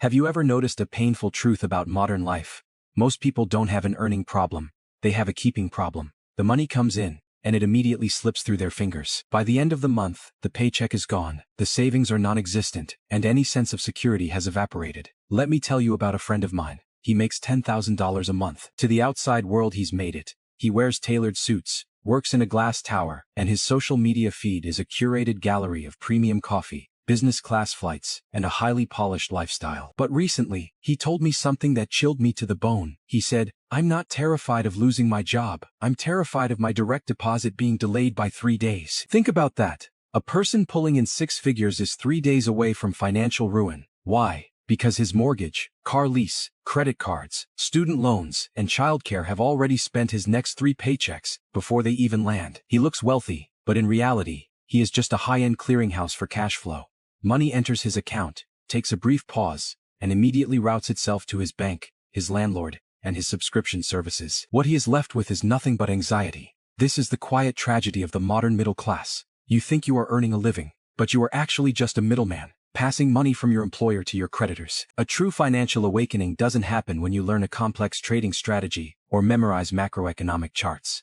Have you ever noticed a painful truth about modern life? Most people don't have an earning problem. They have a keeping problem. The money comes in, and it immediately slips through their fingers. By the end of the month, the paycheck is gone, the savings are non-existent, and any sense of security has evaporated. Let me tell you about a friend of mine. He makes $10,000 a month. To the outside world he's made it. He wears tailored suits, works in a glass tower, and his social media feed is a curated gallery of premium coffee, business class flights, and a highly polished lifestyle. But recently, he told me something that chilled me to the bone. He said, "I'm not terrified of losing my job. I'm terrified of my direct deposit being delayed by 3 days." Think about that. A person pulling in 6 figures is 3 days away from financial ruin. Why? Because his mortgage, car lease, credit cards, student loans, and childcare have already spent his next 3 paychecks before they even land. He looks wealthy, but in reality, he is just a high-end clearinghouse for cash flow. Money enters his account, takes a brief pause, and immediately routes itself to his bank, his landlord, and his subscription services. What he is left with is nothing but anxiety. This is the quiet tragedy of the modern middle class. You think you are earning a living, but you are actually just a middleman, passing money from your employer to your creditors. A true financial awakening doesn't happen when you learn a complex trading strategy or memorize macroeconomic charts.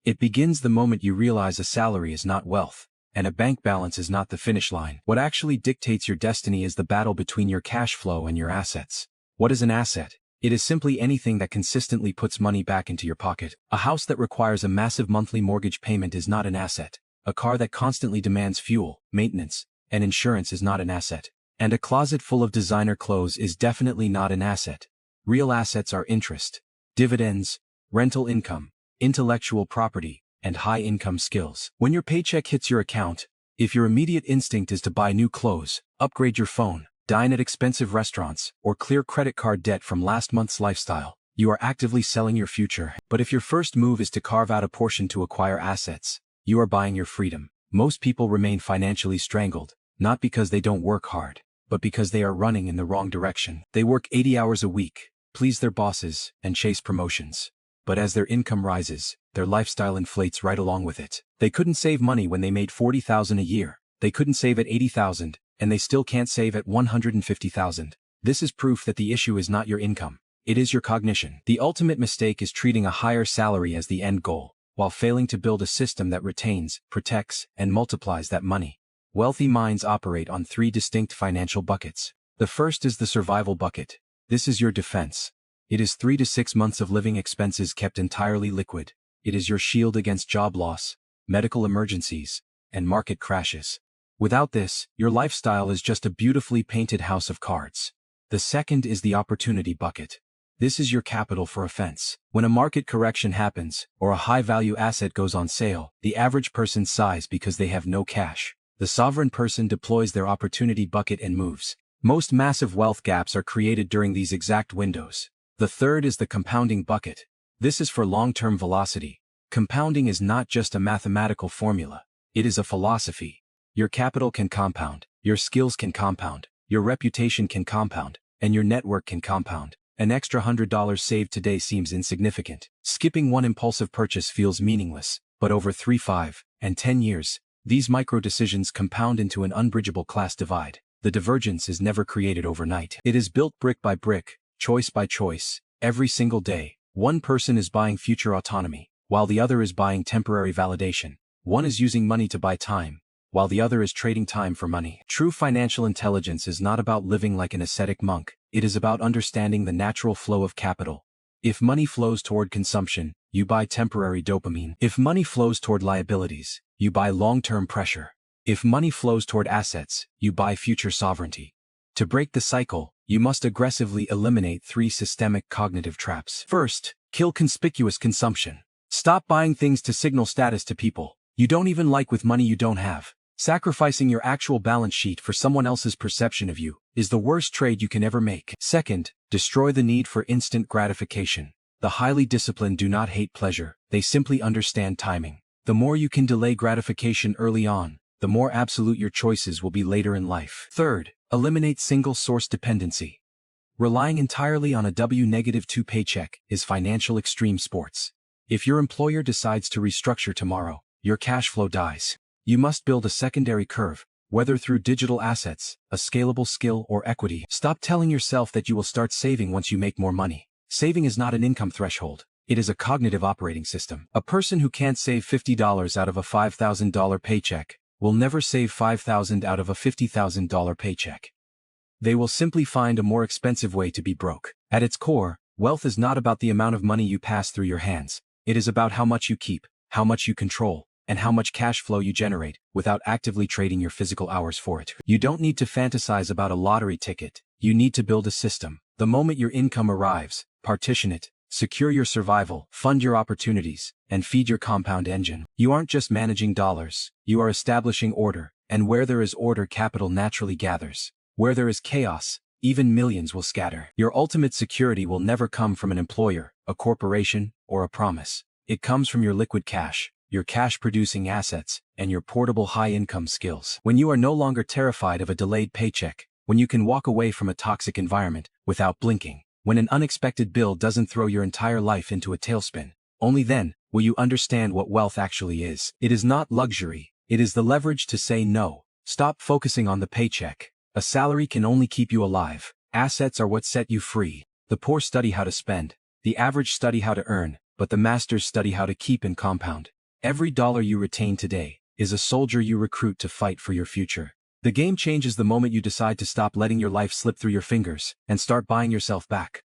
It begins the moment you realize a salary is not wealth, and a bank balance is not the finish line. What actually dictates your destiny is the battle between your cash flow and your assets. What is an asset? It is simply anything that consistently puts money back into your pocket. A house that requires a massive monthly mortgage payment is not an asset. A car that constantly demands fuel, maintenance, and insurance is not an asset. And a closet full of designer clothes is definitely not an asset. Real assets are interest, dividends, rental income, intellectual property, and high-income skills. When your paycheck hits your account, if your immediate instinct is to buy new clothes, upgrade your phone, dine at expensive restaurants, or clear credit card debt from last month's lifestyle, you are actively selling your future. But if your first move is to carve out a portion to acquire assets, you are buying your freedom. Most people remain financially strangled, not because they don't work hard, but because they are running in the wrong direction. They work 80 hours a week, please their bosses, and chase promotions. But as their income rises, their lifestyle inflates right along with it. They couldn't save money when they made $40,000 a year. They couldn't save at $80,000, and they still can't save at $150,000. This is proof that the issue is not your income. It is your cognition. The ultimate mistake is treating a higher salary as the end goal, while failing to build a system that retains, protects, and multiplies that money. Wealthy minds operate on 3 distinct financial buckets. The first is the survival bucket. This is your defense. It is 3 to 6 months of living expenses kept entirely liquid. It is your shield against job loss, medical emergencies, and market crashes. Without this, your lifestyle is just a beautifully painted house of cards. The second is the opportunity bucket. This is your capital for offense. When a market correction happens, or a high-value asset goes on sale, the average person sighs because they have no cash. The sovereign person deploys their opportunity bucket and moves. Most massive wealth gaps are created during these exact windows. The third is the compounding bucket. This is for long-term velocity. Compounding is not just a mathematical formula. It is a philosophy. Your capital can compound, your skills can compound, your reputation can compound, and your network can compound. An extra $100 saved today seems insignificant. Skipping one impulsive purchase feels meaningless, but over 3, 5, and 10 years, these micro-decisions compound into an unbridgeable class divide. The divergence is never created overnight. It is built brick by brick, choice by choice, every single day. One person is buying future autonomy, while the other is buying temporary validation. One is using money to buy time, while the other is trading time for money. True financial intelligence is not about living like an ascetic monk. It is about understanding the natural flow of capital. If money flows toward consumption, you buy temporary dopamine. If money flows toward liabilities, you buy long-term pressure. If money flows toward assets, you buy future sovereignty. To break the cycle, you must aggressively eliminate 3 systemic cognitive traps. First, kill conspicuous consumption. Stop buying things to signal status to people you don't even like with money you don't have. Sacrificing your actual balance sheet for someone else's perception of you is the worst trade you can ever make. Second, destroy the need for instant gratification. The highly disciplined do not hate pleasure, they simply understand timing. The more you can delay gratification early on, the more absolute your choices will be later in life. Third, eliminate single-source dependency. Relying entirely on a W-2 paycheck is financial extreme sports. If your employer decides to restructure tomorrow, your cash flow dies. You must build a secondary curve, whether through digital assets, a scalable skill, or equity. Stop telling yourself that you will start saving once you make more money. Saving is not an income threshold. It is a cognitive operating system. A person who can't save $50 out of a $5,000 paycheck will never save $5,000 out of a $50,000 paycheck. They will simply find a more expensive way to be broke. At its core, wealth is not about the amount of money you pass through your hands. It is about how much you keep, how much you control, and how much cash flow you generate without actively trading your physical hours for it. You don't need to fantasize about a lottery ticket. You need to build a system. The moment your income arrives, partition it, secure your survival, fund your opportunities, and feed your compound engine. You aren't just managing dollars. You are establishing order, and where there is order, capital naturally gathers. Where there is chaos, even millions will scatter. Your ultimate security will never come from an employer, a corporation, or a promise. It comes from your liquid cash, your cash-producing assets, and your portable high-income skills. When you are no longer terrified of a delayed paycheck, when you can walk away from a toxic environment without blinking, when an unexpected bill doesn't throw your entire life into a tailspin, only then will you understand what wealth actually is. It is not luxury. It is the leverage to say no. Stop focusing on the paycheck. A salary can only keep you alive. Assets are what set you free. The poor study how to spend. The average study how to earn, but the masters study how to keep and compound. Every dollar you retain today is a soldier you recruit to fight for your future. The game changes the moment you decide to stop letting your life slip through your fingers and start buying yourself back.